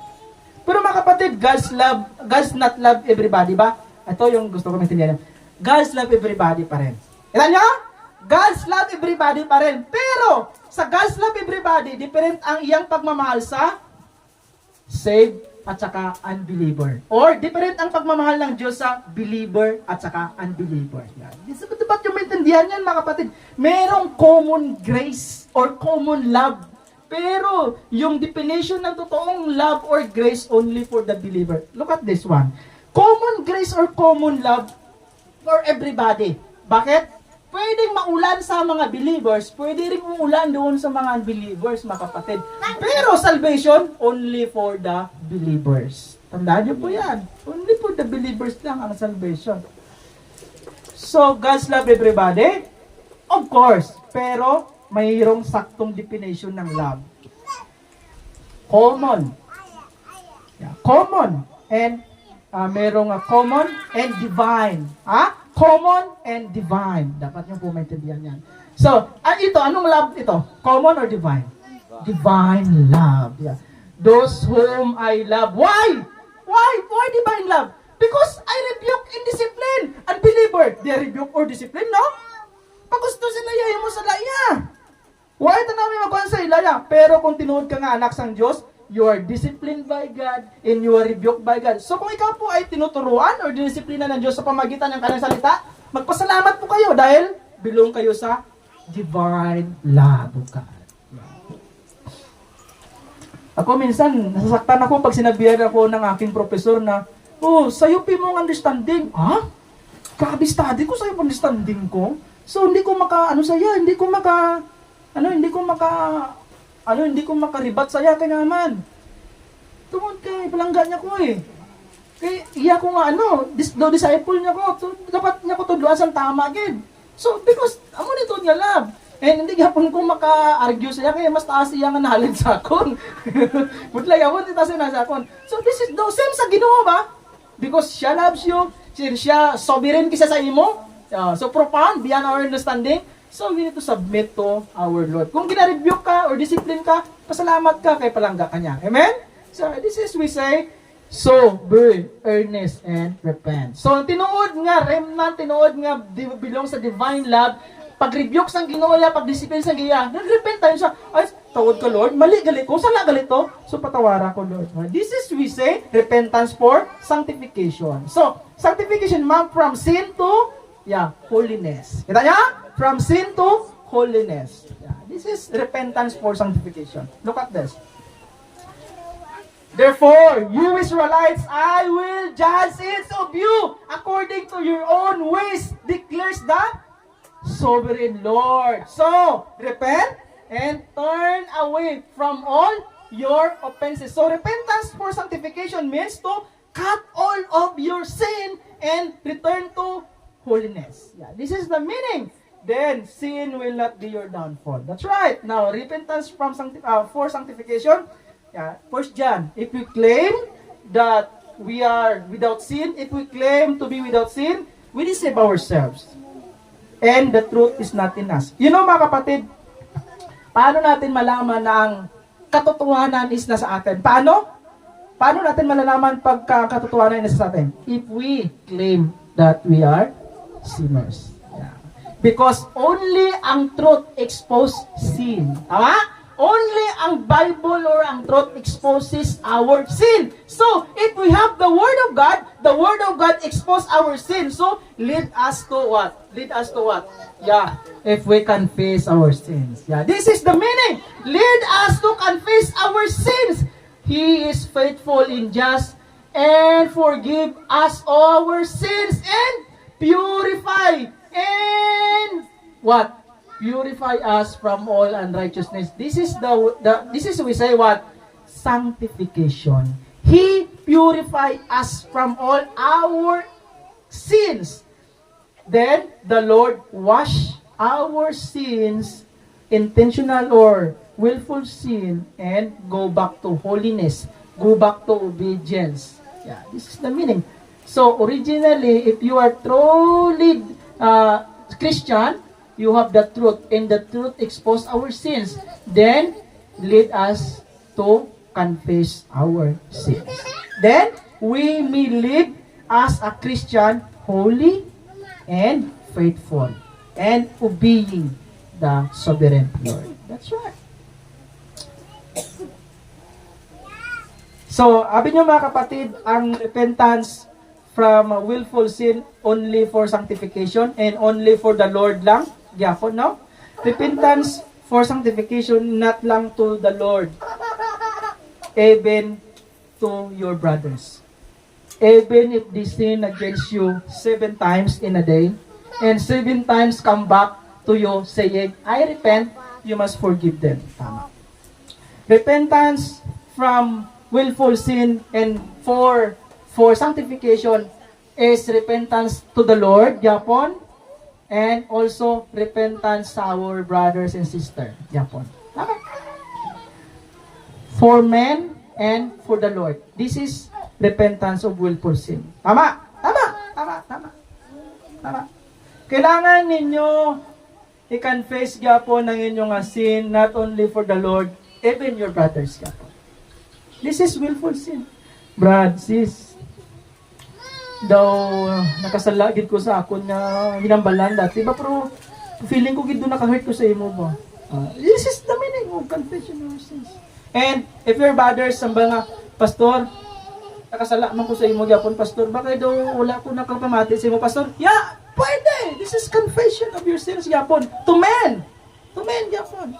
Pero mga kapatid, God's not love everybody ba? Ito yung gusto ko maintindihan. God's love everybody pa rin. Ilan nyo? God's love everybody pa rin. Pero, sa God's love everybody, different ang iyang pagmamahal sa saved at saka unbeliever. Or different ang pagmamahal ng Diyos sa believer at saka unbeliever. Yan. Dapat yung maintindihan yan, mga kapatid. Merong common grace or common love. Pero yung definition ng totoong love or grace only for the believer. Look at this one. Common grace or common love for everybody. Bakit? Pwedeng maulan sa mga believers, pwede rin umulan doon sa mga unbelievers, mga kapatid. Pero salvation, only for the believers. Tandaan niyo po yan. Only for the believers lang ang salvation. So, God's love everybody? Of course. Pero, mayroong saktong definition ng love. Common. Yeah, common. And, merong common and divine. Common and divine. Dapat nyo po maintindihan yan. So, ito, anong love ito? Common or divine? Divine love. Yeah. Those whom I love. Why? Why divine love? Because I rebuke in discipline. Unbeliever, they rebuke or discipline, no? Pagusto sila yayo mo sa laya. Why ito namin magkuhan sa ilaya? Pero kung tinuod ka nga anak sang Diyos, you are disciplined by God and you are rebuked by God. So kung ikaw po ay tinuturuan or dinisiplina ng Diyos sa pamagitan ng kanyang salita, magpasalamat po kayo dahil belong kayo sa divine love of God. Ako minsan, nasasaktan ako pag sinabihan ako ng aking professor na, sa'yo pi mong understanding. Grabe study ko sa'yo understanding ko. So hindi ko makaribat saya kaya naman. Tungod kay palangga niya ko eh. Kay iya ko nga disciple niya ko. So, dapat niya ko tudloan sang tama gid. So because amo nito niya love. And hindi gapon ko maka-argue siya kay mas taas siya nga knowledge sa akon. Butlay ako taas na sa akon. So this is the same sa Ginoo ba? Because siya loves you, siya sovereign kisa sa imo. So profound beyond our understanding. So, we need to submit to our Lord. Kung gina-rebuke ka or discipline ka, pasalamat ka kay palangga ka niya. Amen? So, this is we say, so, be earnest and repent. So, tinuod nga, remnant, tinuod nga, belong sa divine love, pag-rebuke sang Ginoo, pag-discipline sang Giya, nag-repent tayo siya. Ay, tawad ka, Lord, mali galit ko, sala galit to, so patawara ko, Lord. This is we say, repentance for sanctification. So, sanctification, ma'am, from sin to, holiness. Kita niya? From sin to holiness. Yeah, this is repentance for sanctification. Look at this. Therefore, you Israelites, I will judge each of you according to your own ways, declares the sovereign Lord. So, repent and turn away from all your offenses. So repentance for sanctification means to cut all of your sin and return to holiness. Yeah, this is the meaning. Then sin will not be your downfall. That's right. Now, repentance from for sanctification. Yeah, 1 John. If we claim that we are without sin, if we claim to be without sin, we deceive ourselves. And the truth is not in us. You know mga kapatid, paano natin malaman na ang katotohanan is nasa atin? Paano? Paano natin malalaman pagka katotohanan is nasa atin? If we claim that we are sinners. Yeah. Because only ang truth expose sin. Tama? Only ang Bible or ang truth exposes our sin. So, if we have the Word of God expose our sin. So, lead us to what? Lead us to what? Yeah, if we confess our sins. Yeah, this is the meaning. Lead us to confess our sins. He is faithful and just and forgive us our sins and purify and what? Purify us from all unrighteousness. This is we say what? Sanctification. He purify us from all our sins. Then the Lord wash our sins, intentional or willful sin, and go back to holiness, go back to obedience. Yeah, this is the meaning. So originally, if you are truly Christian, you have the truth, and the truth expose our sins. Then, lead us to confess our sins. Then, we may live as a Christian holy and faithful and obeying the sovereign Lord. That's right. So, abi nyo mga kapatid, ang repentance from willful sin only for sanctification and only for the Lord lang. Gyapon, no? Repentance for sanctification not lang to the Lord, even to your brothers. Even if they sin against you 7 times in a day, and 7 times come back to you saying, I repent, you must forgive them. Tama. Repentance from willful sin and for sanctification is repentance to the Lord, Japon, and also repentance sa our brothers and sisters, Japon. Okay. For men and for the Lord. This is repentance of willful sin. Tama? Tama? Tama? Tama? Tama? Kailangan ninyo i-confess Japon ng inyong sin, not only for the Lord, even your brothers, Japon. This is willful sin. Brad, sis, daw nakasala gid ko sa akon nga ginambalan dati ba, pero feeling ko gid do naka-hurt ko sa imo ba. This is the meaning of confession of sins. And if your brothers samba nga, pastor, nakasala man ko sa imo gyapon, pastor, bakit daw wala ko nakapamati sa imo, pastor? Yeah, pwede. This is confession of your sins gyapon to men gyapon.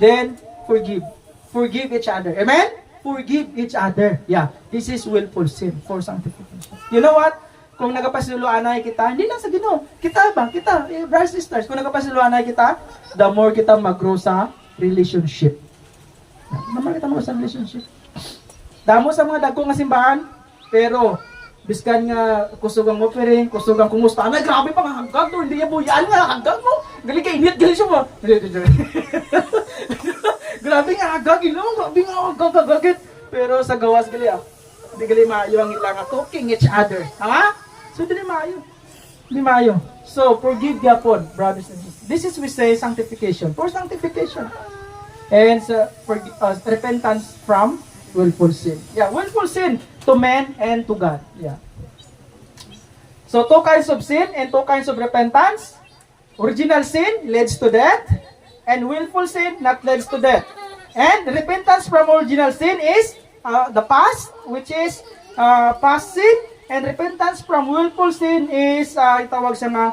Then forgive each other. Amen. Forgive each other. Yeah, this is willful sin for sanctification. You know what? Kung nagapasiluanay kita, hindi lang sa Ginoo. Kita, brothers and sisters, kung nagapasiluanay kita, the more kita mag-grow sa relationship. Naman kita mag-grow sa relationship. Damo sa mga dagko nga simbahan, pero biskan nga kusugang mo piring, kusugang kumusta. Ay, grabe pa nga hanggang to, hindi niya buyan nga hanggang mo. Galing ka init, galing siya mo. Grabe nga hanggang, grabe nga hanggang. Pero sa gawas gali hindi gali maayo ang ilang cooking each other. Tama? So, hindi maayo. So, forgive yapon, brothers and sisters. This is we say sanctification. For sanctification. And repentance from willful sin. Yeah, willful sin to men and to God. Yeah. So, 2 kinds of sin and 2 kinds of repentance. Original sin leads to death, and willful sin not leads to death. And repentance from original sin is the past, which is past sin, and repentance from willful sin is itawag sa nga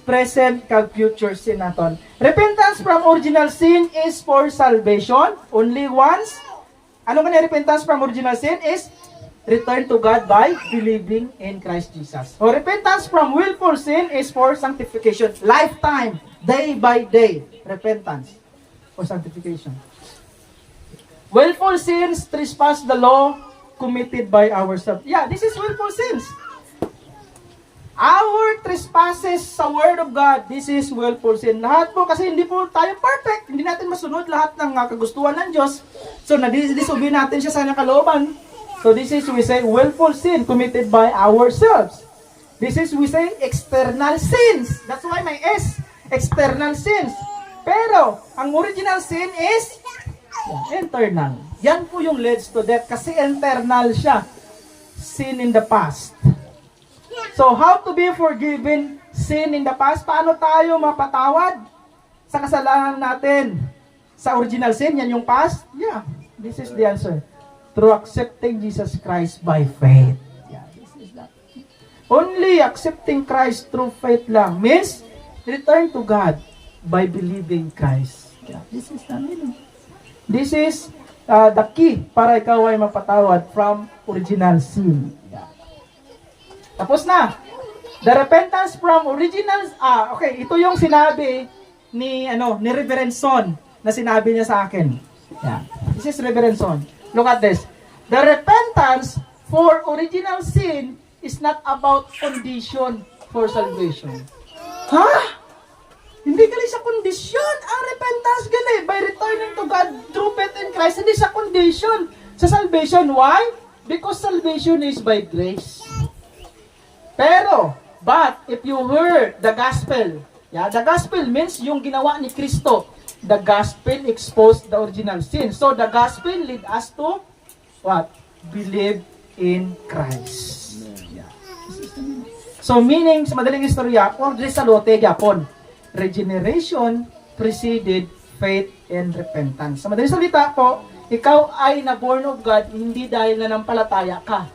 present kag future sin naton. Repentance from original sin is for salvation only once. Ano nga repentance from original sin is return to God by believing in Christ Jesus. So repentance from willful sin is for sanctification, lifetime, day by day repentance for sanctification. Willful sins trespass the law committed by ourselves. Yeah, this is willful sins. Our trespasses sa Word of God, this is willful sin. Lahat po, kasi hindi po tayo perfect. Hindi natin masunod lahat ng kagustuhan ng Diyos. So, na-disobey natin siya sa kanyang kalooban. So, this is, we say, willful sin committed by ourselves. This is, we say, external sins. That's why may S, external sins. Pero, ang original sin is internal. Yan po yung leads to death kasi internal siya. Sin in the past. So, how to be forgiven sin in the past? Paano tayo mapatawad sa kasalanan natin? Sa original sin, yan yung past? Yeah, this is the answer. Through accepting Jesus Christ by faith. Yeah, this is that. Only accepting Christ through faith lang means return to God by believing Christ. Yeah, this is the meaning. This is the key para ikaw ay mapatawad from original sin. Yeah. Tapos na. The repentance from original okay, ito yung sinabi ni Reverend Son na sinabi niya sa akin. Yeah. This is Reverend Son. Look at this. The repentance for original sin is not about condition for salvation. Ha? Hindi gali sa kondisyon. Ang repentance gali by returning to God through faith in Christ. Hindi sa condition. Sa salvation. Why? Because salvation is by grace. Pero, but if you heard the gospel, yeah, the gospel means yung ginawa ni Kristo. The gospel exposed the original sin. So the gospel lead us to what? Believe in Christ. Yeah. So meaning, sa madaling istorya, ordre sa lote yapon. Regeneration preceded faith and repentance. Sa madaling salita po, ikaw ay na-born of God hindi dahil nanampalataya ka.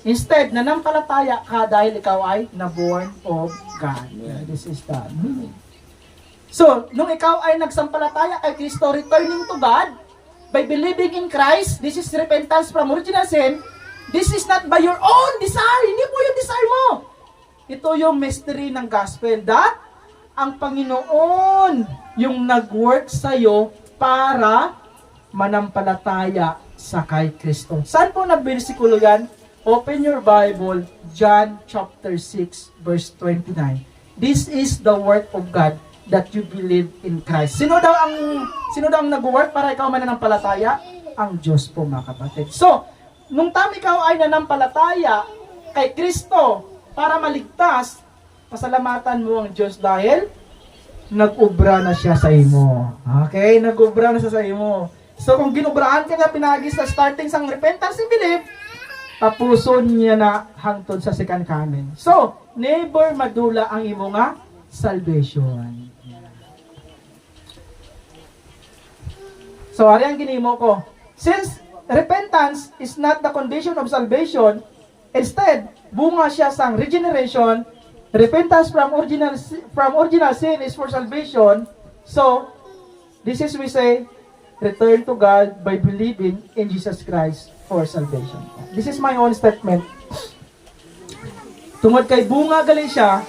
Instead, nanampalataya ka dahil ikaw ay na-born of God. Yeah, this is the meaning. So, nung ikaw ay nagsampalataya kay Kristo, returning to God, by believing in Christ, this is repentance from original sin, this is not by your own desire. Hindi po yung desire mo. Ito yung mystery ng gospel that ang Panginoon yung nag-work sa'yo para manampalataya sa kay Kristo. Saan po na bersikulo yan? Open your Bible, John chapter 6, verse 29. This is the work of God that you believe in Christ. Sino daw ang nag-work para ikaw mananampalataya? Ang Diyos po, mga kapatid. So, nung ikaw ay nanampalataya kay Kristo para maligtas, pasalamatan mo ang Diyos dahil nag-ubra na siya sa imo. Okay? Nag-ubra na siya sa imo. So, kung ginubrahan ka nga pinagi sa starting sang repentance and belief, tapuson niya na hangtod sa second coming. So, never madula ang imo nga salvation. So, ari ang ginimo ko. Since repentance is not the condition of salvation, instead, bunga siya sang regeneration, repentance from original sin is for salvation. So, this is we say, return to God by believing in Jesus Christ for salvation. This is my own statement. Tungod kay bunga gali siya,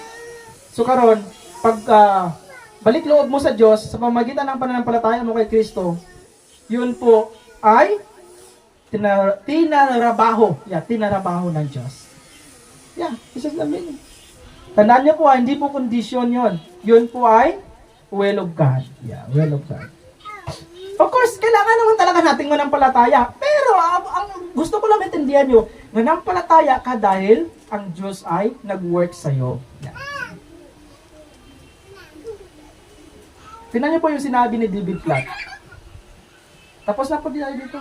so karon pag balik loob mo sa Diyos sa pamamagitan ng pananampalataya mo kay Kristo, yun po ay tinarabaho ng Diyos. Yeah, this is the meaning. Tandaan niyo po, hindi po kondisyon yun. Yun po ay will of God. Yeah, will of God. Of course, kailangan naman talaga nating manampalataya. Pero, ang gusto ko lang maintindihan nyo, manampalataya ka dahil ang Diyos ay nag-work sa'yo. Yeah. Tingnan niyo po yung sinabi ni David Platt. Tapos na po din tayo dito.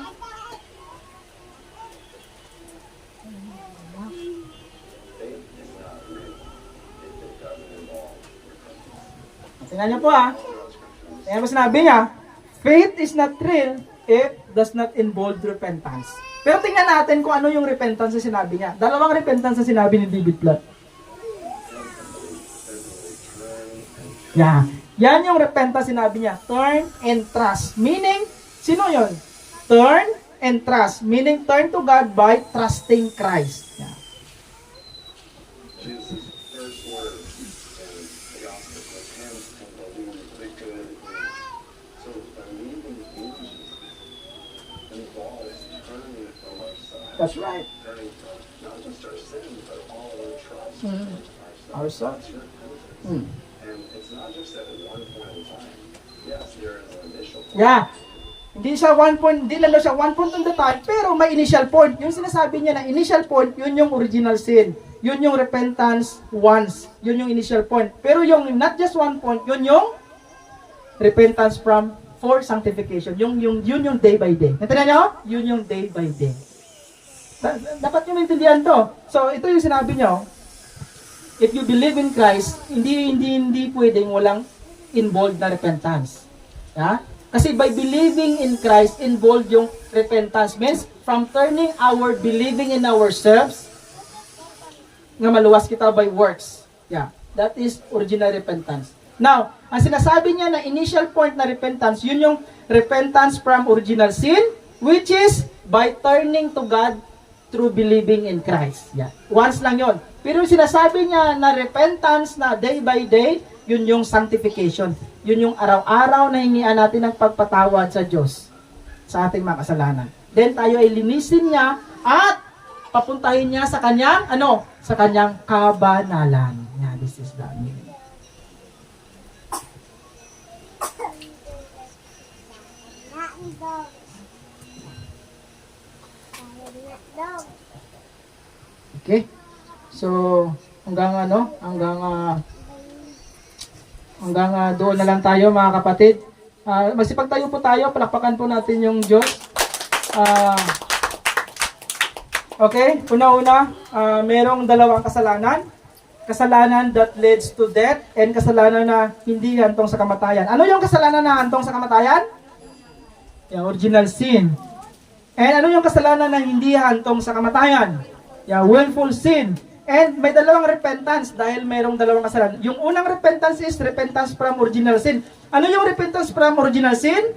Tingnan niyo po Tingnan mo sinabi niya, faith is not real if does not involve repentance. Pero tingnan natin kung ano yung repentance na sinabi niya. Dalawang repentance na sinabi ni David Platt. Yeah. Yan yung repentance sinabi niya. Turn and trust. Meaning, sino yun? Turn and trust. Meaning, turn to God by trusting Christ. Yeah. That's right. Our son. Yeah. Hindi siya one point, hindi lang siya one point on the time, pero may initial point. Yung sinasabi niya na initial point, yun yung original sin. Yun yung repentance once. Yun yung initial point. Pero yung not just one point, yun yung repentance for sanctification. Yun yung day by day. Natindihan niyo? Yun yung day by day. Dapat nyo maintindihan to. So, ito yung sinabi niyo. If you believe in Christ, hindi pwedeng walang involved na repentance. Yeah? Kasi by believing in Christ, involved yung repentance. Means, from turning our believing in ourselves, nga maluwas kita by works. Yeah, that is original repentance. Now, ang sinasabi niya na initial point na repentance, yun yung repentance from original sin, which is by turning to God through believing in Christ. Yeah, once lang yun. Pero yung sinasabi niya na repentance na day by day, yun yung sanctification. Yun yung araw-araw na hingian natin ng pagpatawad sa Diyos sa ating mga kasalanan. Then tayo ay linisin niya at papuntahin niya sa kanyang, sa kanyang kabanalan. Yeah, this is the meaning. Okay. So, hanggang doon na lang tayo mga kapatid. Magsipagtayo po tayo, palakpakan po natin yung Diyos. Okay, una-una, merong dalawang kasalanan. Kasalanan that leads to death and kasalanan na hindi hantong sa kamatayan. Ano yung kasalanan na hantong sa kamatayan? Yung original sin. And ano yung kasalanan na hindi hantong sa kamatayan? Yung willful sin. And may dalawang repentance dahil mayroong dalawang kasalanan. Yung unang repentance is repentance from original sin. Ano yung repentance from original sin?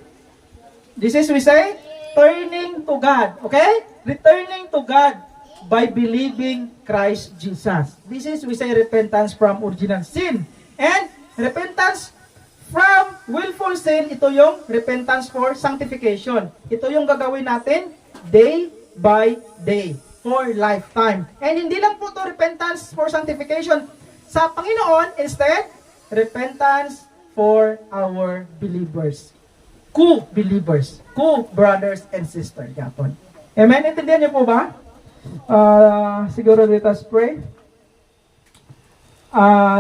This is we say, turning to God. Okay? Returning to God by believing Christ Jesus. This is we say repentance from original sin. And repentance from willful sin, ito yung repentance for sanctification. Ito yung gagawin natin day by day. For lifetime. And hindi lang po to repentance for sanctification sa Panginoon, instead, repentance for our believers. Co-believers. Co-brothers and sisters. Yapon. Amen? Intindihan niyo po ba? Siguro let us pray.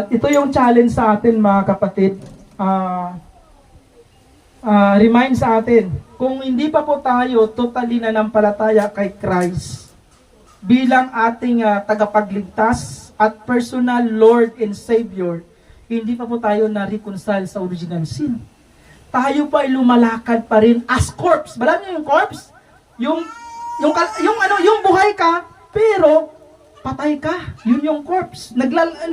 Ito yung challenge sa atin mga kapatid. Remind sa atin, kung hindi pa po tayo totally nanampalataya kay Christ, bilang ating tagapagligtas at personal Lord and Savior, hindi pa po tayo na-reconcile sa original sin. Tayo pa ay lumalakad pa rin as corpse. Alam niyo yung corpse? Yung buhay ka, pero patay ka. Yun yung corpse.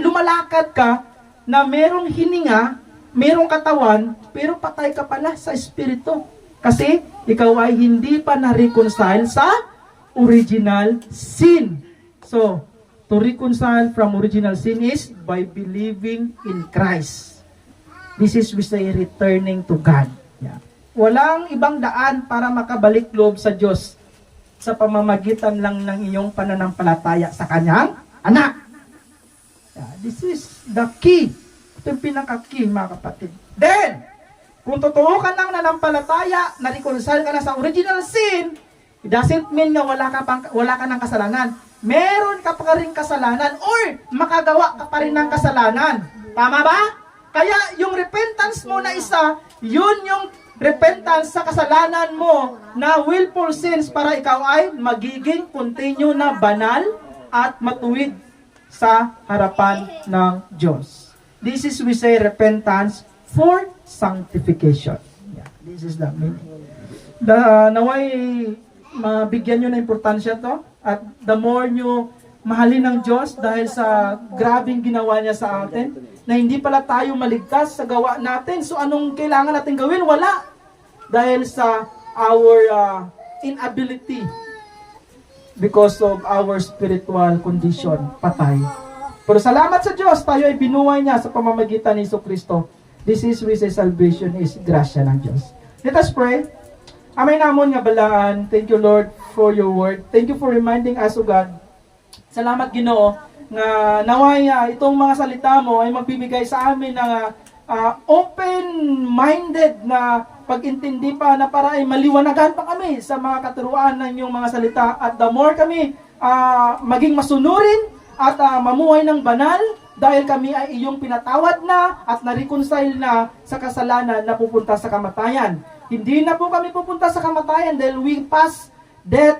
Lumalakad ka na merong hininga, merong katawan, pero patay ka pala sa espiritu. Kasi ikaw ay hindi pa na-reconcile sa original sin. So, to reconcile from original sin is by believing in Christ. This is we say returning to God. Yeah. Walang ibang daan para makabalik loob sa Diyos sa pamamagitan lang ng iyong pananampalataya sa Kanyang anak. Yeah, this is the key. Ito yung pinaka-key mga kapatid. Then, kung totoo ka lang nanampalataya, na-reconcile ka na sa original sin, it doesn't mean na wala ka ng kasalanan. Meron ka pa rin kasalanan or makagawa ka pa rin ng kasalanan. Tama ba? Kaya yung repentance mo na isa, yun yung repentance sa kasalanan mo na willful sins para ikaw ay magiging continue na banal at matuwid sa harapan ng Diyos. This is we say repentance for sanctification. Yeah, this is the meaning. Naway mabigyan nyo na importansya to at the more nyo mahalin ng Diyos dahil sa grabing ginawa niya sa atin na hindi pala tayo maligtas sa gawa natin. So anong kailangan natin gawin? Wala. Dahil sa our inability because of our spiritual condition, patay. Pero salamat sa Diyos, tayo ay binuhay niya sa pamamagitan ni Jesucristo. This is we say salvation is grasya ng Diyos. Let us pray. Amay namon nga balaan. Thank you, Lord, for your word. Thank you for reminding us, O God. Salamat, Ginoo, nga naway itong mga salita mo ay magbibigay sa amin ng open-minded na pag-intindi pa na para ay maliwanagan pa kami sa mga katuruan ng iyong mga salita. At the more kami maging masunurin at mamuhay ng banal dahil kami ay iyong pinatawad na at na-reconcile na sa kasalanan na pupunta sa kamatayan. Hindi na po kami pupunta sa kamatayan dahil we pass death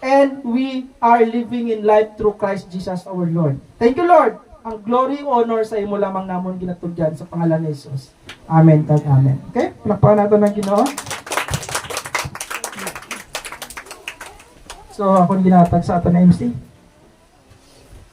and we are living in life through Christ Jesus our Lord. Thank you, Lord. Ang glory, honor sa imo lamang namon ginatugyan sa pangalan ni Jesus. Amen. Amen. Okay? Palakpakan natin ng Ginoo. So, akong ginatag sa ato na MC.